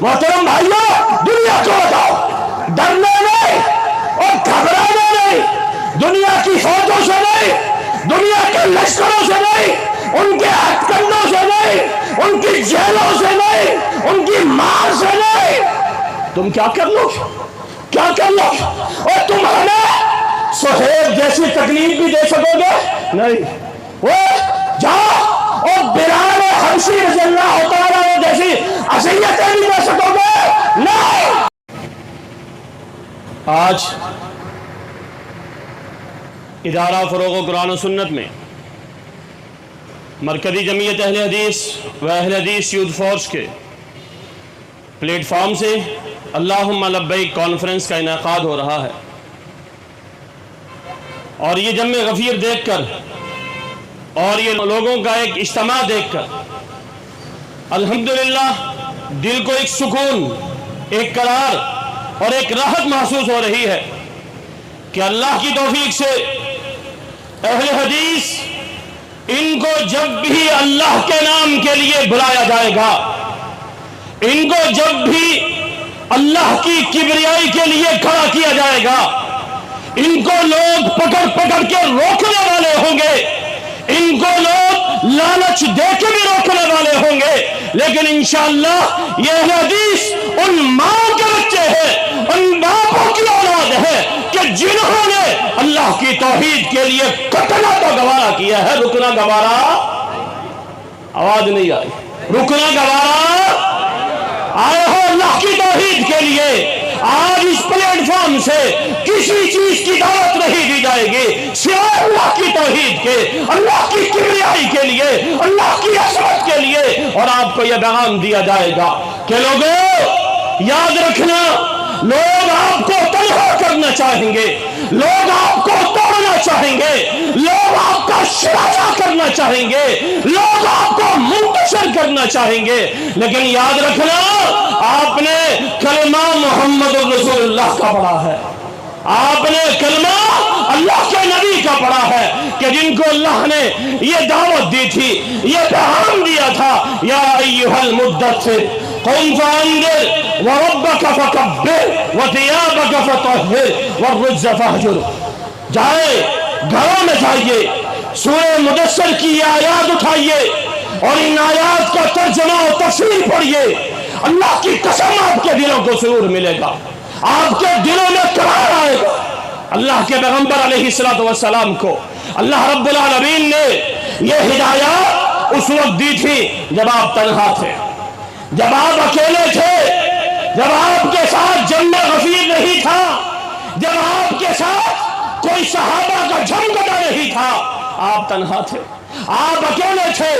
محترم بھائیوں، دنیا کو بتاؤ، ڈرنا نہیں اور گھبرانا نہیں، دنیا کی فوجوں سے نہیں، دنیا کے لشکروں سے نہیں، ان کے ہتھ کنڈوں سے نہیں، ان کی جیلوں سے نہیں، ان کی مار سے نہیں۔ تم کیا کر لو گے؟ کیا کر لو گے؟ اور تم ہمیں سہیب جیسی تکلیف بھی دے سکو گے؟ نہیں۔ وہ جاؤ اور بلال حبشی رضی اللہ تعالیٰ عنہ جیسی اذیتیں بھی دے سکو گے؟ نہیں۔ آج ادارہ فروغ قرآن و سنت میں مرکزی جمعیت اہل حدیث و اہل حدیث یوتھ فورس کے پلیٹ فارم سے اللہم لبیک کانفرنس کا انعقاد ہو رہا ہے، اور یہ جمع غفیر دیکھ کر اور یہ لوگوں کا ایک اجتماع دیکھ کر الحمدللہ دل کو ایک سکون، ایک قرار اور ایک راحت محسوس ہو رہی ہے کہ اللہ کی توفیق سے اہل حدیث ان کو جب بھی اللہ کے نام کے لیے بلایا جائے گا، ان کو جب بھی اللہ کی کبریائی کے لیے کھڑا کیا جائے گا، ان کو لوگ پکڑ پکڑ کے روکنے والے ہوں گے، ان کو لوگ لالچ دے کے بھی روکنے والے ہوں گے، لیکن انشاءاللہ یہ اہل حدیث ان ماں کے بچے ہیں، ان باپوں کی اولاد ہے کہ جنہوں نے اللہ کی توحید کے لیے کٹنا تو گوارا کیا ہے، رکنا گوارا، آواز نہیں آئی، رکنا گوارا آئے ہو اللہ کی توحید کے لیے۔ آج اس پلیٹ فارم سے کسی چیز کی دعوت نہیں دی جائے گی سوائے اللہ کی توحید کے، اللہ کی کبریائی کے لیے، اللہ کی عظمت کے لیے، اور آپ کو یہ پیغام دیا جائے گا کہ لوگوں یاد رکھنا، لوگ آپ کو تنہا کرنا چاہیں گے، لوگ آپ کو توڑنا چاہیں گے، لوگ آپ کا شراشہ کرنا چاہیں گے، لوگ آپ کو منتشر کرنا چاہیں گے، لیکن یاد رکھنا آپ نے کلمہ محمد رسول اللہ کا پڑھا ہے، آپ نے کلمہ اللہ کے نبی کا پڑھا ہے کہ جن کو اللہ نے یہ دعوت دی تھی، یہ پیغام دیا تھا، یا ایھا المدثر قم فانذر وربک فکبر وثیابک فطہر والرجز فاہجر۔ جائے گھروں میں جائیے، سورہ مدثر کی یہ آیات اٹھائیے اور ان آیات کا ترجمہ و تفسیر پڑھیے، اللہ کی قسم آپ کے دلوں کو سرور ملے گا، آپ کے دلوں میں قرار آئے گا۔ اللہ کے پیغمبر علیہ السلام کو اللہ رب العالمین نے یہ ہدایات اس وقت دی تھی جب آپ تنہا تھے، جب آپ اکیلے تھے، جب آپ کے ساتھ جمع غفیر نہیں تھا، جب آپ کے ساتھ کوئی صحابہ کا جھمگٹا نہیں تھا، آپ تنہا تھے، آپ اکیلے تھے،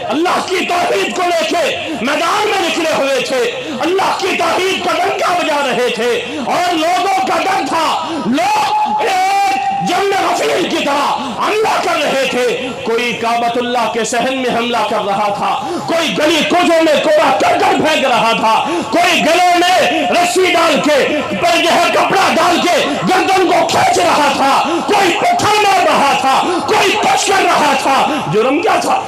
اللہ کی توحید کو لے کے میدان میں نکلے ہوئے تھے، اللہ کی توحید کا ڈنکا بجا رہے تھے، اور لوگوں کا ڈر تھا، لوگ ایک جمع غفیر کی طرح حملہ کر رہے تھے، کوئی کعبۃ اللہ کے صحن میں حملہ کر رہا تھا، کوئی گلی کوچوں میں کوڑا کرکٹ پھینک رہا تھا، کوئی گلے میں رسی ڈال کے پر جو ہے کپڑا ڈال کے گردن کو کھینچ رہا تھا، کوئی پتھر مار رہا تھا، کوئی کچھ کر رہا تھا۔ جرم کیا تھا؟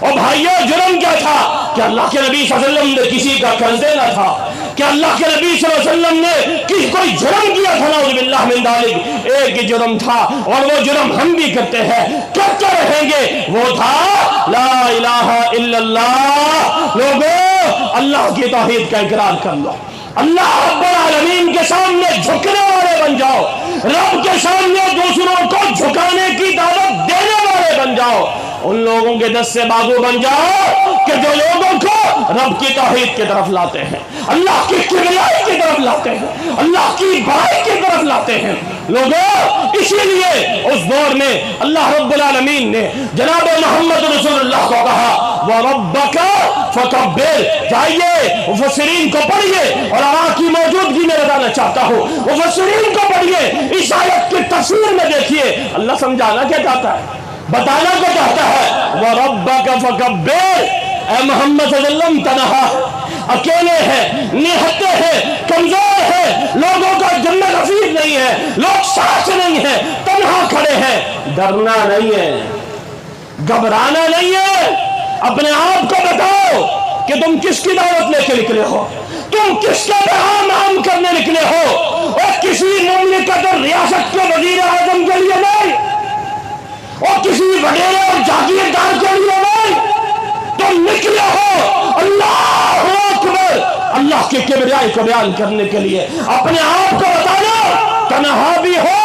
اور بھائیو جرم کیا تھا؟ کہ اللہ کے نبی صلی اللہ علیہ وسلم نے کسی کا قرض دینا تھا، کہ اللہ کے نبی صلی اللہ علیہ وسلم نے کوئی جرم کیا تھا، نعوذ باللہ من ذالک، ایک ہی جرم تھا، اور وہ جرم ہم بھی کرتے ہیں، کرتے رہیں گے، وہ تھا لا الہ الا اللہ۔ لوگوں اللہ کی توحید کا اقرار کر لو، اللہ رب العالمین کے سامنے جھکنے والے بن جاؤ، رب کے سامنے دوسروں کو جھکانے کی دعوت دینے والے بن جاؤ، ان لوگوں کے دست سے بازو بن جاؤ کہ جو لوگوں کو رب کی توحید کی طرف لاتے ہیں، اللہ کی کبریائی کی طرف لاتے ہیں، اللہ کی بڑائی کی طرف لاتے ہیں۔ لوگوں اسی لیے اس دور میں اللہ رب العالمین نے جناب محمد رسول اللہ کو کہا وَرَبَّكَ فَكَبِّرْ۔ جائیے مفسرین کو پڑھیے، اور آپ کی موجودگی میں بتانا چاہتا ہوں، مفسرین کو پڑھیے، اس آیت کی تفسیر میں دیکھیے اللہ سمجھانا کیا چاہتا ہے، بتانا کو چاہتا ہے وَرَبَّكَ فَكَبِّرْ۔ اے محمد صلی اللہ علیہ وسلم تنہا اکیلے ہیں، نہتے ہیں، کمزور ہیں، لوگوں کا جمع غفیر نہیں ہے، لوگ ساتھ نہیں ہیں، تنہا کھڑے ہیں، ڈرنا نہیں ہے، گھبرانا نہیں ہے، اپنے آپ کو بتاؤ کہ تم کس کی دعوت لے کے نکلے ہو، تم کس کا پیغام عام کرنے نکلے ہو، اور کسی مملکت اور ریاست کے وزیر اعظم کے لیے نہیں، اور کسی وڈیرے اور جاگیردار کے لیے نہیں، تم نکلے ہو اللہ اکبر، اللہ کے کبریائی کو بیان کرنے کے لیے۔ اپنے آپ کو بتانا تنہا بھی ہو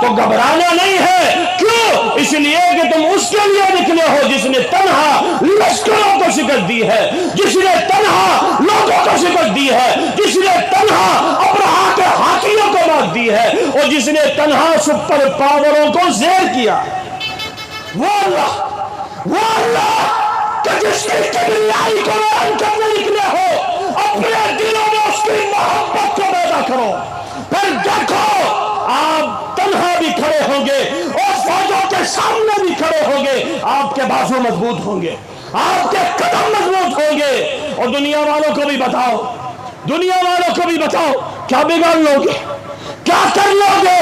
تو گھبرانا نہیں ہے، کیوں؟ اس لیے کہ تم اس کے لیے نکلے ہو جس نے تنہا لشکروں کو شکست دی ہے، جس نے تنہا لوگوں کو شکست دی ہے، جس نے تنہا ابرہا کے ہاتھیوں کو مات دی ہے، اور جس نے تنہا سپر پاوروں کو زیر کیا۔ وہ اللہ کہ جس کی کبریائی کو بیان کرنے نکلے ہو، اپنے دلوں میں اس کی محبت کو پیدا کرو، پھر دیکھو آپ تنہا بھی کھڑے ہوں گے اور فوجوں کے سامنے بھی کھڑے ہوں گے، آپ کے بازو مضبوط ہوں گے، آپ کے قدم مضبوط ہوں گے۔ اور دنیا والوں کو بھی بتاؤ، دنیا والوں کو بھی بتاؤ، کیا بگاڑ لو گے، کیا کر لو گے؟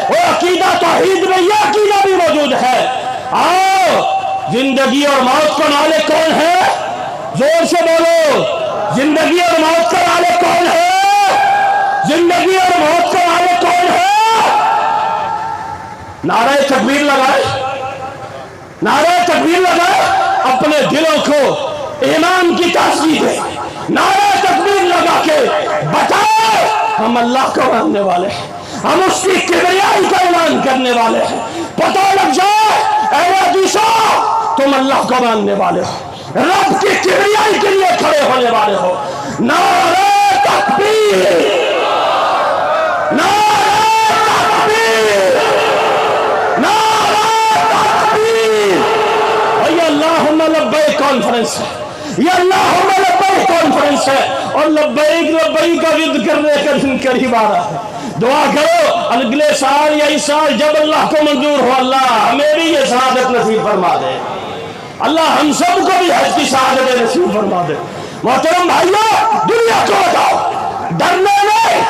وہ عقیدہ توحید میں یہ عقیدہ بھی موجود ہے۔ آؤ، زندگی اور موت کا مالک کون ہے؟ زور سے بولو، زندگی اور موت کا مالک کون ہے؟ زندگی اور موت کا مالک کون ہے؟ نعرہ تکبیر لگائے، نعرہ تکبیر لگائے، اپنے دلوں کو ایمان کی تازگی دے، نعرہ تکبیر لگا کے بتائے ہم اللہ کو ماننے والے ہیں، ہم اس کی کبریائی کا اعلان کرنے والے ہیں۔ پتہ لگ جائے اے حدیثوں تم اللہ کو ماننے والے ہو، رب کی کبریائی کے لیے کھڑے ہونے والے ہو۔ نعرہ تکبیر، نعرہ تکبیر، نعرہ تکبیر۔ اور یہ اللہم لبیک کانفرنس ہے، یہ اللہم لبیک کانفرنس ہے، اور لبیک لبیک کا ورد کرنے کا دن قریب آ رہا ہے۔ دعا کرو اگلے سال یا اس سال جب اللہ کو منظور ہو، اللہ ہمیں بھی یہ سعادت نصیب فرما دے، اللہ ہم سب کو بھی حج کی سعادت نصیب فرما دے۔ محترم بھائیو، دنیا کو بتاؤ، ڈرنا نہیں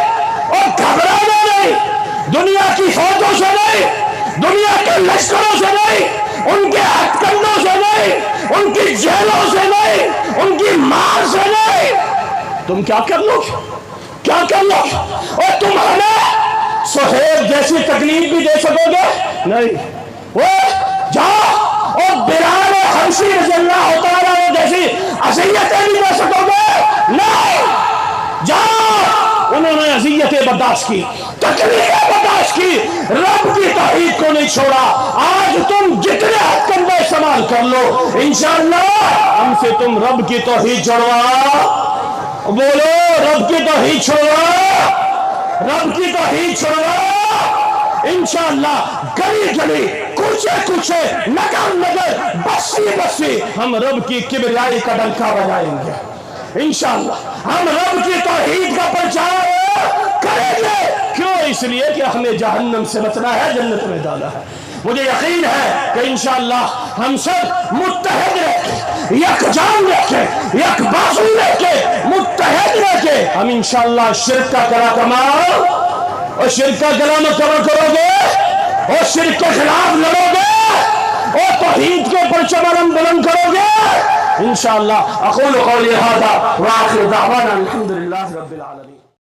اور گھبرانا نہیں، دنیا کی فوجوں سے نہیں، دنیا کے لشکروں سے نہیں، ان کے ہتھ کنڈوں سے نہیں، ان کی جیلوں سے نہیں، ان کی مار سے نہیں۔ تم کیا کر لو گے، کیا کر لو گے؟ اور تم ہمیں سہیب جیسی تکلیف بھی دے سکو گے؟ نہیں۔ وہ جاؤ اور بلال حبشی رضی اللہ تعالیٰ جیسی اذیتیں بھی دے سکو گے؟ نہیں۔ جاؤ، انہوں نے اذیتیں برداشت کی، تکلیفیں برداشت کی، رب کی توحید کو نہیں چھوڑا۔ آج تم جتنے ہتھ کنڈے استعمال کر لو، انشاءاللہ ہم سے تم رب کی توحید چھوڑوا، بولو رب کی توحید چھوڑوا، رب کی توحید چھوڑوا۔ انشاءاللہ گلی گلی، کوچے کوچے، نگر نگر، بستی بستی ہم رب کی کبریائی کا ڈنکا بجائیں گے۔ انشاءاللہ ہم رب کی توحید کا پرچار کریں گے۔ کیوں؟ اس لیے کہ ہمیں جہنم سے بچنا ہے، جنت میں جانا ہے۔ مجھے یقین ہے کہ انشاءاللہ ہم سب متحد رہ کے، یک جان رہ کے، یک بازو رہ کے، متحد رہ کے ہم انشاءاللہ شرک کا کلا کمال اور شرک کا گلا مکمل کرو گے، اور شرک کے خلاف لڑو گے، اور توحید کے پرچم بلند کرو گے انشاءاللہ۔ اقول قولی ھذا وآخر دعوانا الحمدللہ رب العالمین۔